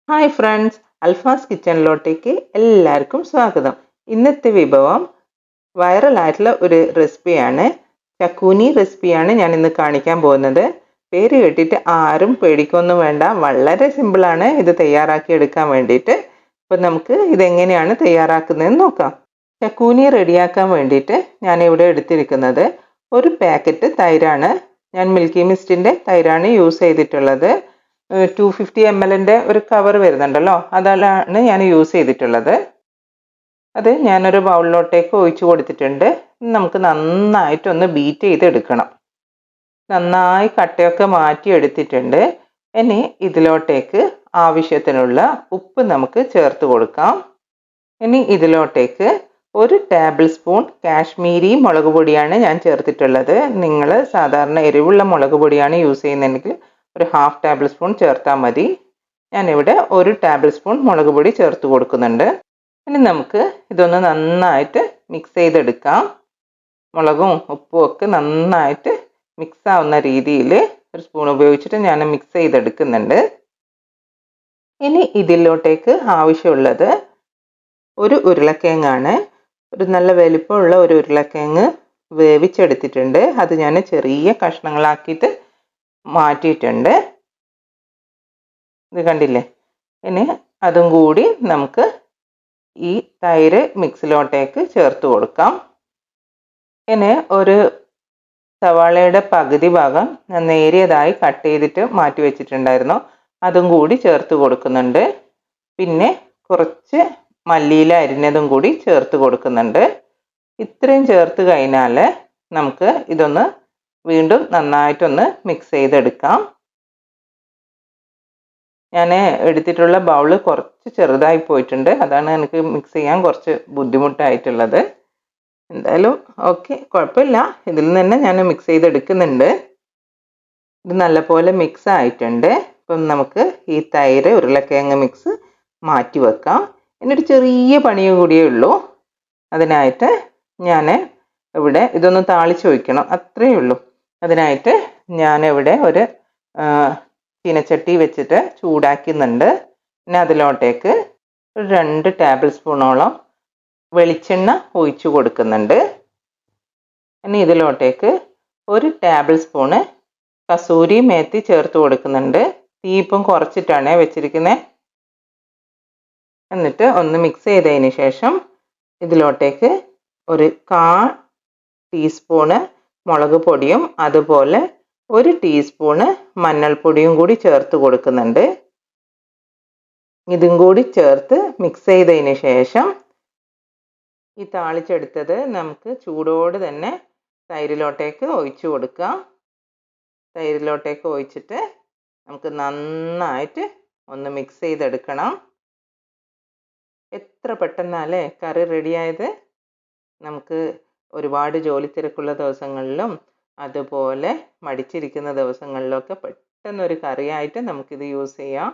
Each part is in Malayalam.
ഹായ് ഫ്രണ്ട്സ്, അൽഫാസ് കിച്ചണിലോട്ടേക്ക് എല്ലാവർക്കും സ്വാഗതം. ഇന്നത്തെ വിഭവം വൈറലായിട്ടുള്ള ഒരു റെസിപ്പിയാണ്. ചക്കൂനി റെസിപ്പിയാണ് ഞാൻ ഇന്ന് കാണിക്കാൻ പോകുന്നത്. പേര് കേട്ടിട്ട് ആരും പേടിക്കൊന്നും വേണ്ട, വളരെ സിമ്പിളാണ് ഇത് തയ്യാറാക്കി എടുക്കാൻ വേണ്ടിയിട്ട്. അപ്പോൾ നമുക്ക് ഇതെങ്ങനെയാണ് തയ്യാറാക്കുന്നതെന്ന് നോക്കാം. ചക്കൂനി റെഡിയാക്കാൻ വേണ്ടിയിട്ട് ഞാൻ ഇവിടെ എടുത്തിരിക്കുന്നത് ഒരു പാക്കറ്റ് തൈരാണ്. ഞാൻ മിൽക്കി മിസ്റ്റിൻ്റെ തൈരാണ് യൂസ് ചെയ്തിട്ടുള്ളത്. 250 ml ഒരു കവർ വരുന്നുണ്ടല്ലോ, അതാണ് ഞാൻ യൂസ് ചെയ്തിട്ടുള്ളത്. അത് ഞാനൊരു ബൗളിലോട്ടേക്ക് ഒഴിച്ചു കൊടുത്തിട്ടുണ്ട്. നമുക്ക് നന്നായിട്ടൊന്ന് ബീറ്റ് ചെയ്തെടുക്കണം. നന്നായി കട്ടയൊക്കെ മാറ്റി എടുത്തിട്ടുണ്ട്. ഇനി ഇതിലോട്ടേക്ക് ആവശ്യത്തിനുള്ള ഉപ്പ് നമുക്ക് ചേർത്ത് കൊടുക്കാം. ഇനി ഇതിലോട്ടേക്ക് 1 ടേബിൾ സ്പൂൺ കാശ്മീരി മുളക് പൊടിയാണ് ഞാൻ ചേർത്തിട്ടുള്ളത്. നിങ്ങൾ സാധാരണ എരിവുള്ള മുളക് പൊടിയാണ് യൂസ് ചെയ്യുന്നതെങ്കിൽ ഒരു 1/2 ടേബിൾ സ്പൂൺ ചേർത്താൽ മതി. ഞാനിവിടെ 1 ടേബിൾ സ്പൂൺ മുളക് പൊടി ചേർത്ത് കൊടുക്കുന്നുണ്ട്. ഇനി നമുക്ക് ഇതൊന്ന് നന്നായിട്ട് മിക്സ് ചെയ്തെടുക്കാം. മുളകും ഉപ്പും ഒക്കെ നന്നായിട്ട് മിക്സ് ആവുന്ന രീതിയിൽ ഒരു സ്പൂൺ ഉപയോഗിച്ചിട്ട് ഞാൻ മിക്സ് ചെയ്തെടുക്കുന്നുണ്ട്. ഇനി ഇതിലോട്ടേക്ക് ആവശ്യമുള്ളത് ഒരു ഉരുളക്കിഴങ്ങാണ്. ഒരു നല്ല വലിപ്പമുള്ള ഒരു ഉരുളക്കിഴങ്ങ് വേവിച്ചെടുത്തിട്ടുണ്ട്. അത് ഞാൻ ചെറിയ കഷ്ണങ്ങളാക്കിയിട്ട് മാറ്റിയിട്ടുണ്ട്. ഇത് കണ്ടില്ലേ? ഇനി അതും കൂടി നമുക്ക് ഈ തൈര് മിക്സിലോട്ടേക്ക് ചേർത്ത് കൊടുക്കാം. ഇനി ഒരു സവാളയുടെ പകുതി ഭാഗം ഞാൻ നേരിയതായി കട്ട് ചെയ്തിട്ട് മാറ്റി വെച്ചിട്ടുണ്ടായിരുന്നു, അതും കൂടി ചേർത്ത് കൊടുക്കുന്നുണ്ട്. പിന്നെ കുറച്ച് മല്ലിയില അരിഞ്ഞതും കൂടി ചേർത്ത് കൊടുക്കുന്നുണ്ട്. ഇത്രയും ചേർത്ത് കഴിഞ്ഞാൽ നമുക്ക് ഇതൊന്ന് വീണ്ടും നന്നായിട്ടൊന്ന് മിക്സ് ചെയ്തെടുക്കാം. ഞാൻ എടുത്തിട്ടുള്ള ബൗള് കുറച്ച് ചെറുതായി പോയിട്ടുണ്ട്, അതാണ് എനിക്ക് മിക്സ് ചെയ്യാൻ കുറച്ച് ബുദ്ധിമുട്ടായിട്ടുള്ളത്. എന്തായാലും ഓക്കെ, കുഴപ്പമില്ല, ഇതിൽ നിന്ന് തന്നെ ഞാൻ മിക്സ് ചെയ്തെടുക്കുന്നുണ്ട്. ഇത് നല്ലപോലെ മിക്സ് ആയിട്ടുണ്ട്. ഇപ്പം നമുക്ക് ഈ തൈര് ഉരുളക്കിഴങ്ങ് മിക്സ് മാറ്റി വെക്കാം. ഇനിയൊരു ചെറിയ പണിയും കൂടിയേ ഉള്ളൂ. അതിനായിട്ട് ഞാൻ ഇവിടെ ഇതൊന്ന് താളിച്ച് വയ്ക്കണം, അത്രയേ ഉള്ളൂ. അതിനായിട്ട് ഞാനിവിടെ ഒരു ചീനച്ചട്ടി വെച്ചിട്ട് ചൂടാക്കുന്നുണ്ട്. പിന്നെ അതിലോട്ടേക്ക് ഒരു 2 ടേബിൾ സ്പൂണോളം വെളിച്ചെണ്ണ ഒഴിച്ചു കൊടുക്കുന്നുണ്ട്. ഇനി ഇതിലോട്ടേക്ക് 1 ടേബിൾ സ്പൂണ് കസൂരി മേത്തി ചേർത്ത് കൊടുക്കുന്നുണ്ട്. തീ ഇപ്പം കുറച്ചിട്ടാണ് വെച്ചിരിക്കുന്നത്. എന്നിട്ട് ഒന്ന് മിക്സ് ചെയ്തതിന് ശേഷം ഇതിലോട്ടേക്ക് ഒരു 1/4 ടീസ്പൂണ് മുളക് പൊടിയും അതുപോലെ 1 ടീസ്പൂണ് മഞ്ഞൾപ്പൊടിയും കൂടി ചേർത്ത് കൊടുക്കുന്നുണ്ട്. ഇതും കൂടി ചേർത്ത് മിക്സ് ചെയ്തതിന് ശേഷം ഈ താളിച്ചെടുത്തത് നമുക്ക് ചൂടോട് തന്നെ തൈരിലോട്ടേക്ക് ഒഴിച്ചു കൊടുക്കാം. തൈരിലോട്ടേക്ക് ഒഴിച്ചിട്ട് നമുക്ക് നന്നായിട്ട് ഒന്ന് മിക്സ് ചെയ്തെടുക്കണം. എത്ര പെട്ടെന്നല്ലേ കറി റെഡിയായത്. നമുക്ക് ഒരുപാട് ജോലി തിരക്കുള്ള ദിവസങ്ങളിലും അതുപോലെ മടിച്ചിരിക്കുന്ന ദിവസങ്ങളിലൊക്കെ പെട്ടെന്നൊരു കറിയായിട്ട് നമുക്കിത് യൂസ് ചെയ്യാം.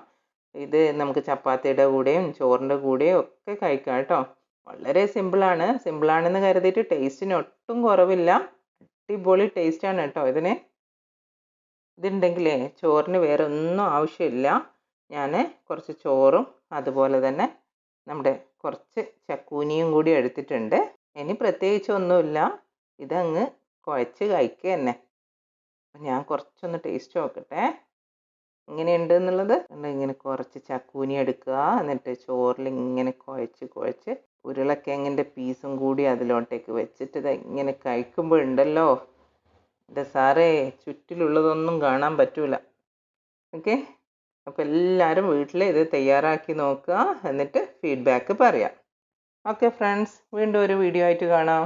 ഇത് നമുക്ക് ചപ്പാത്തിയുടെ കൂടെയും ചോറിൻ്റെ കൂടെയും ഒക്കെ കഴിക്കാം കേട്ടോ. വളരെ സിമ്പിളാണെന്ന് കരുതിയിട്ട് ടേസ്റ്റിന് ഒട്ടും കുറവില്ല. അടിപൊളി ടേസ്റ്റാണ് കേട്ടോ ഇതിന്. ഇതുണ്ടെങ്കിലേ ചോറിന് വേറെ ഒന്നും ആവശ്യമില്ല. ഞാൻ കുറച്ച് ചോറും അതുപോലെ തന്നെ നമ്മുടെ കുറച്ച് ചക്കൂനിയും കൂടി എടുത്തിട്ടുണ്ട്. ഇനി പ്രത്യേകിച്ചൊന്നുമില്ല, ഇതങ്ങ് കുഴച്ച് കഴിക്കുക തന്നെ. ഞാൻ കുറച്ചൊന്ന് ടേസ്റ്റ് നോക്കട്ടെ എങ്ങനെയുണ്ട് എന്നുള്ളത്. ഇങ്ങനെ കുറച്ച് ചക്കൂനി എടുക്കുക, എന്നിട്ട് ചോറിൽ ഇങ്ങനെ കുഴച്ച് ഉരുളക്കിഴങ്ങിൻ്റെ പീസും കൂടി അതിലോട്ടേക്ക് വെച്ചിട്ട് ഇത് ഇങ്ങനെ കഴിക്കുമ്പോഴുണ്ടല്ലോ, എൻ്റെ സാറേ ചുറ്റിലുള്ളതൊന്നും കാണാൻ പറ്റൂല. ഓക്കെ, അപ്പോൾ എല്ലാവരും വീട്ടിൽ ഇത് തയ്യാറാക്കി നോക്കുക, എന്നിട്ട് ഫീഡ്ബാക്ക് പറയാം. ഓക്കെ ഫ്രണ്ട്സ്, വീണ്ടും ഒരു വീഡിയോ ആയിട്ട് കാണാം.